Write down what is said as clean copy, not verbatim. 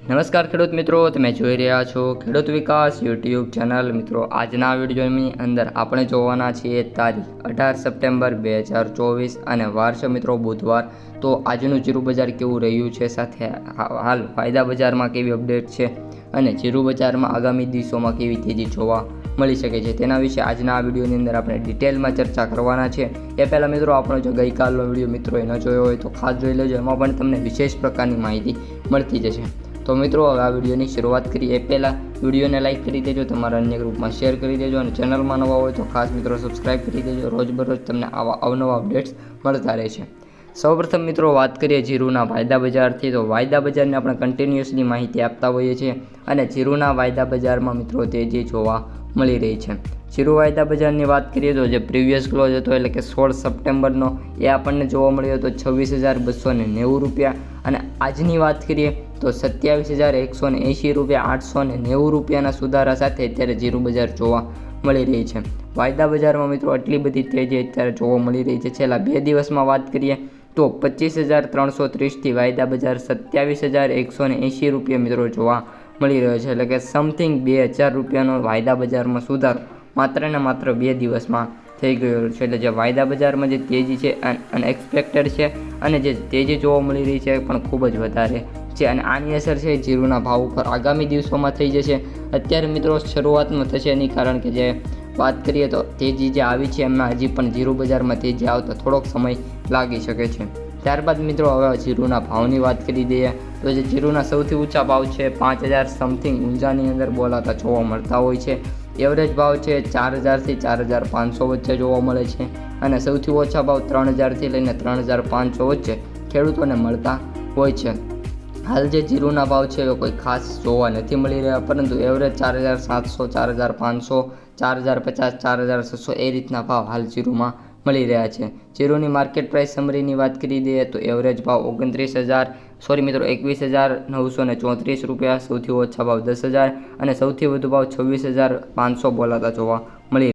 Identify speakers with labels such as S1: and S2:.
S1: નમસ્કાર ખેડૂત મિત્રો, તમે જોઈ રહ્યા છો ખેડૂત વિકાસ યુટ્યુબ ચેનલ। મિત્રો, આજના વિડીયોની અંદર આપણે જોવાના છીએ તારીખ 18 સપ્ટેમ્બર 2024 અને વાર છે મિત્રો બુધવાર। તો આજનું જીરું બજાર કેવું રહ્યું છે, સાથે હાલ વાયદા બજારમાં કેવી અપડેટ છે અને જીરું બજારમાં આગામી દિવસોમાં કેવી તેજી જોવા મળી શકે છે તેના વિશે આજના આ વિડીયોની અંદર આપણે ડિટેલમાં ચર્ચા કરવાના છે। એ પહેલાં મિત્રો, આપણો જો ગઈકાલનો વિડીયો મિત્રોએ ન જોયો હોય તો ખાસ જોઈ લેજો, એમાં પણ તમને વિશેષ પ્રકારની માહિતી મળતી જશે। તો મિત્રો, હવે આ વિડીયોની શરૂઆત કરીએ એ પહેલાં વિડીયોને લાઇક કરી દેજો, તમારા અન્ય ગ્રુપમાં શેર કરી દેજો અને ચેનલમાં નવા હોય તો ખાસ મિત્રો સબસ્ક્રાઈબ કરી દેજો। રોજબરોજ તમને આવા અવનવા અપડેટ્સ મળતા રહેશે। સૌપ્રથમ મિત્રો વાત કરીએ જીરુના વાયદા બજારથી। તો વાયદા બજારની આપણે કન્ટિન્યુઅસલી માહિતી આપતા હોઈએ છીએ અને જીરુના વાયદા બજારમાં મિત્રો તેજી જોવા મળી રહી છે। જીરુ વાયદા બજારની વાત કરીએ તો જે પ્રીવિયસ ક્લોઝ હતો એટલે કે 16 સપ્ટેમ્બરનો એ આપણને જોવા મળ્યો હતો 26,290 રૂપિયા અને આજની વાત કરીએ તો 27,180 રૂપિયા 890 રૂપિયાના સુધારા સાથે અત્યારે જીરુ બજાર જોવા મળી રહી છે। વાયદા બજારમાં મિત્રો આટલી બધી તેજી અત્યારે જોવા મળી રહી છે। છેલ્લા 2 દિવસમાં વાત કરીએ તો 25,330થી વાયદા બજાર 27,180 રૂપિયા મિત્રો જોવા મળી રહ્યો છે, એટલે કે સમથિંગ 2,000 રૂપિયાનો વાયદા બજારમાં સુધારો માત્ર ને માત્ર 2 દિવસમાં થઈ ગયો છે। એટલે જે વાયદા બજારમાં જે તેજી છે અનએક્સપેક્ટેડ છે અને જે તેજી જોવા મળી રહી છે પણ ખૂબ જ વધારે છે અને આની અસર છે જીરુના ભાવ ઉપર આગામી દિવસોમાં થઈ જશે। અત્યારે મિત્રો શરૂઆતમાં થશે નહીં, કારણ કે જે વાત કરીએ તો તેજી જે આવી છે એમાં હજી પણ જીરુ બજારમાં તેજી આવતા થોડોક સમય લાગી શકે છે। ત્યારબાદ મિત્રો હવે જીરુના ભાવની વાત કરી દઈએ તો જે જીરુના સૌથી ઊંચા ભાવ છે 5,000 સમથિંગ ઊંચાની અંદર બોલાતા જોવા મળતા હોય છે। એવરેજ ભાવ છે 4,000થી 4,500 વચ્ચે જોવા મળે છે અને સૌથી ઓછા ભાવ 3,000થી લઈને 3,500 વચ્ચે ખેડૂતોને મળતા હોય છે। હાલ જે જીરુના ભાવ છે એ કોઈ ખાસ જોવા નથી મળી રહ્યા, પરંતુ એવરેજ 4,700, 4,500, 4,050, 4,600 એ રીતના ભાવ હાલ જીરુમાં મળી રહ્યા છે। જીરુની માર્કેટ પ્રાઇસ સમરીની વાત કરી દઈએ તો એવરેજ ભાવ 21,934 રૂપિયા, સૌથી ઓછા ભાવ 10,000 અને સૌથી વધુ ભાવ 26,500 બોલાતા જોવા મળી